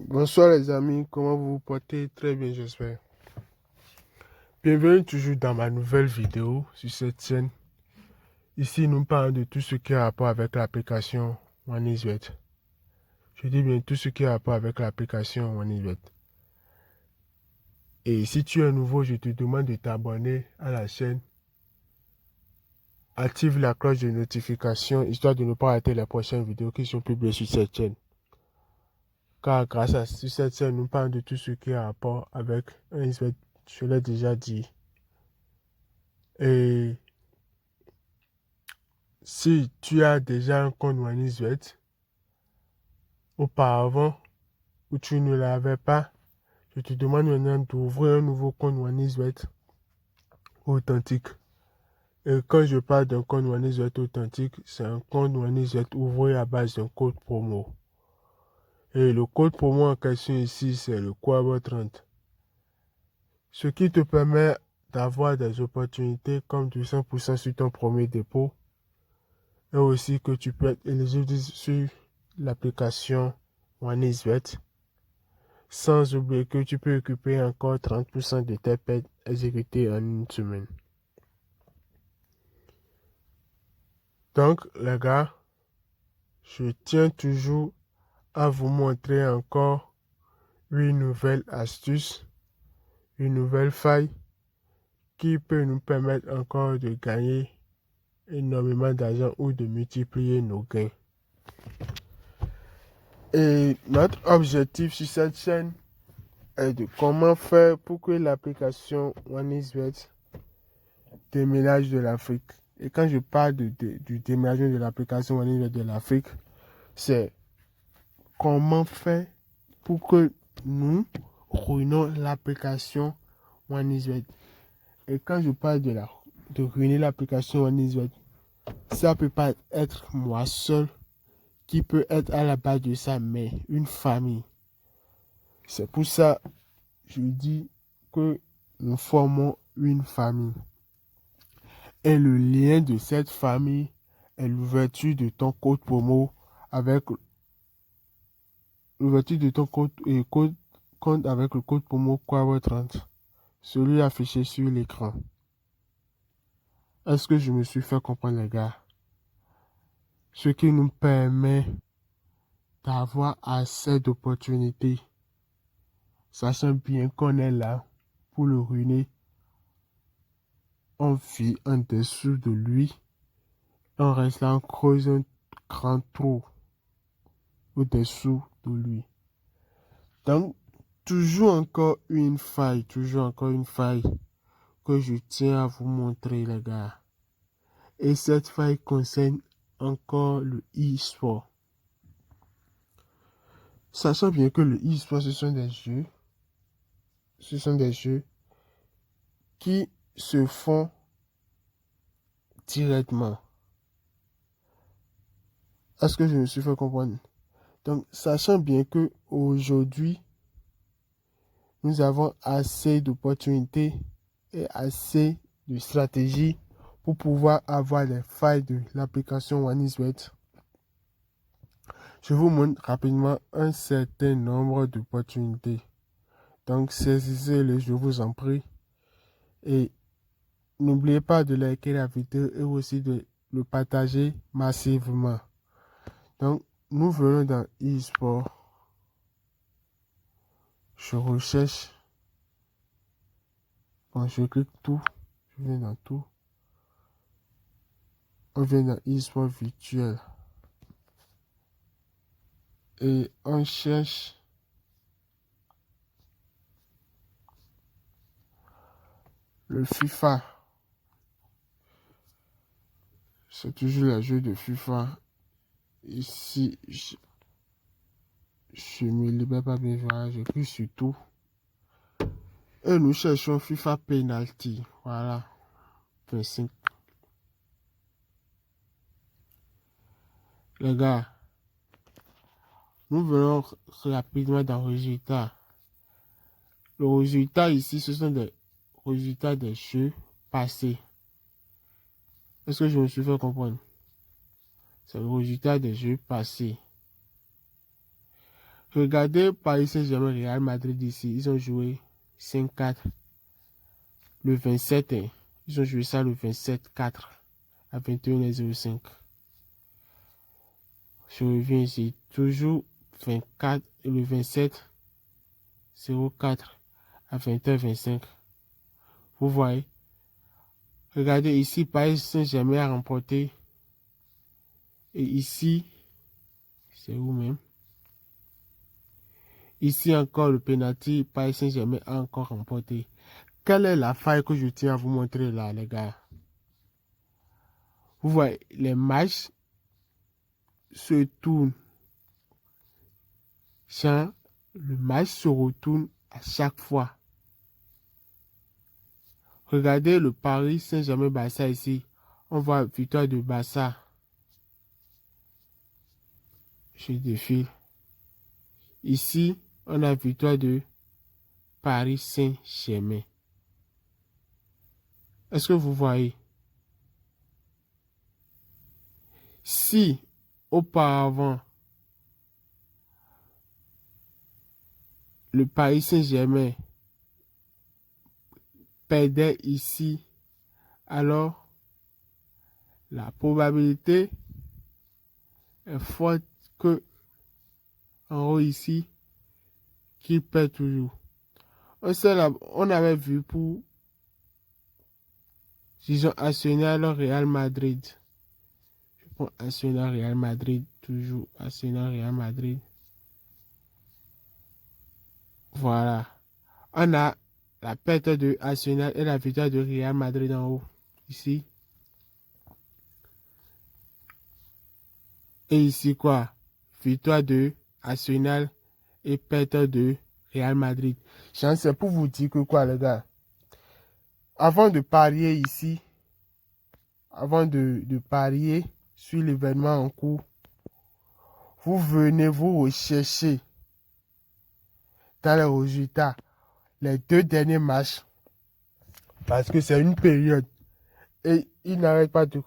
Bonsoir les amis, comment vous vous portez? Très bien, j'espère. Bienvenue toujours dans ma nouvelle vidéo sur cette chaîne. Ici, nous parlons de tout ce qui a rapport avec l'application OneIsWet. Je dis bien tout ce qui a rapport avec l'application OneIsWet. Et si tu es nouveau, je te demande de t'abonner à la chaîne. Active la cloche de notification histoire de ne pas rater les prochaines vidéos qui sont publiées sur cette chaîne. Car grâce à cette chaîne, nous parlons de tout ce qui a rapport avec OneIsWet. Je l'ai déjà dit. Et si tu as déjà un compte OneIsWet auparavant ou tu ne l'avais pas, je te demande maintenant d'ouvrir un nouveau compte OneIsWet authentique. Et quand je parle d'un compte OneIsWet authentique, c'est un compte OneIsWet ouvert à base d'un code promo. Et le code promo en question ici, c'est le Quavo30. Ce qui te permet d'avoir des opportunités comme du 100% sur ton premier dépôt. Et aussi que tu peux être éligible sur l'application OneIsWet. Sans oublier que tu peux occuper encore 30% de tes pertes exécutées en une semaine. Donc, les gars, je tiens toujours à vous montrer encore une nouvelle astuce, une nouvelle faille qui peut nous permettre encore de gagner énormément d'argent ou de multiplier nos gains. Et notre objectif sur cette chaîne est de comment faire pour que l'application OneIsWet déménage de l'Afrique. Et quand je parle du déménagement de l'application OneIsWet de l'Afrique, c'est comment faire pour que nous ruinons l'application OneIsWet. Et quand je parle de ruiner l'application OneIsWet, ça peut pas être moi seul qui peut être à la base de ça, mais une famille. C'est pour ça que je dis que nous formons une famille. Et le lien de cette famille est l'ouverture de ton code promo avec l'ouverture de ton compte avec le code promo Quavo30, celui affiché sur l'écran. Est-ce que je me suis fait comprendre, les gars? Ce qui nous permet d'avoir assez d'opportunités, sachant bien qu'on est là pour le ruiner. On vit en dessous de lui, on reste là, on creuse un grand trou au-dessous de lui. Donc, toujours encore une faille que je tiens à vous montrer, les gars. Et cette faille concerne encore le e-sport. Sachant bien que le e-sport, ce sont des jeux qui se font directement. Est-ce que je me suis fait comprendre? Donc, sachant bien que aujourd'hui, nous avons assez d'opportunités et assez de stratégies pour pouvoir avoir les failles de l'application OneIsWet. Je vous montre rapidement un certain nombre d'opportunités. Donc, saisissez-les, je vous en prie. Et n'oubliez pas de liker la vidéo et aussi de le partager massivement. Donc, nous venons dans e-sport. Je recherche. Bon, je clique tout. Je viens dans tout. On vient dans e-sport virtuel. Et on cherche le FIFA. C'est toujours le jeu de FIFA. Ici, je me libère pas bien. Voilà, je clique sur tout. Et nous cherchons FIFA Penalty. Voilà. 25. Les gars, nous venons rapidement dans le résultat. Le résultat ici, ce sont des résultats des jeux passés. Est-ce que je me suis fait comprendre? C'est le résultat des jeux passés. Regardez Paris Saint-Germain, Real Madrid ici. Ils ont joué 5-4 le 27. Ils ont joué ça le 27-4 à 21h05. Je reviens ici. Toujours 24 et le 27-04 à 20h25. Vous voyez. Regardez ici, Paris Saint-Germain a remporté. Et ici, c'est où même? Ici encore, le penalty, Paris Saint-Germain a encore remporté. Quelle est la faille que je tiens à vous montrer là, les gars? Vous voyez, les matchs se tournent. Le match se retourne à chaque fois. Regardez le Paris Saint-Germain-Barça ici. On voit victoire de Barça. Je défile. Ici, on a victoire de Paris Saint-Germain. Est-ce que vous voyez? Si, auparavant, le Paris Saint-Germain perdait ici, alors la probabilité est forte que en haut ici, qu'il perd toujours. On avait vu pour, disons, Arsenal Real Madrid. Je prends Arsenal Real Madrid, toujours Arsenal Real Madrid. Voilà. On a la perte de Arsenal et la victoire de Real Madrid en haut. Ici. Et ici quoi? Victoire de Arsenal et perte de Real Madrid. C'est pour vous dire que quoi, les gars? Avant de parier ici, avant de parier sur l'événement en cours, vous venez vous rechercher dans les résultats les 2 derniers matchs parce que c'est une période et ils n'arrêtent pas de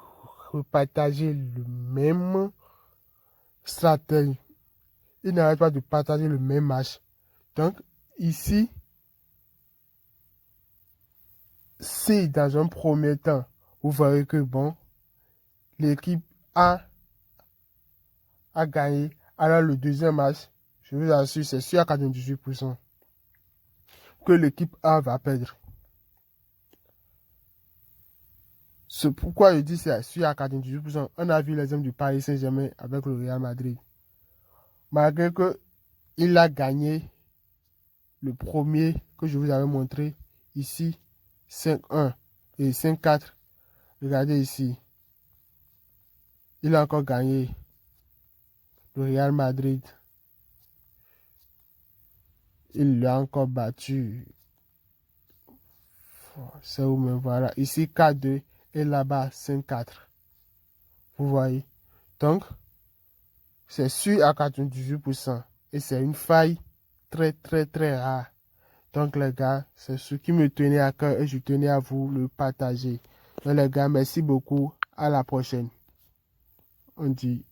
partager le même stratégie. Ils n'arrêtent pas de partager le même match. Donc ici, si dans un premier temps, vous voyez que bon, l'équipe A a gagné, alors le deuxième match, je vous assure, c'est sûr à 98% que l'équipe A va perdre. C'est pourquoi je dis c'est sûr à 98%. On a vu l'exemple du Paris Saint-Germain avec le Real Madrid. Malgré qu'il a gagné le premier que je vous avais montré ici, 5-1 et 5-4. Regardez ici. Il a encore gagné le Real Madrid. Il l'a encore battu. C'est où même, voilà. Ici 4-2 et là-bas 5-4. Vous voyez. Donc, c'est sûr à 98%. Et c'est une faille très très très rare. Donc les gars, c'est ce qui me tenait à cœur et je tenais à vous le partager. Donc les gars, merci beaucoup. À la prochaine. On dit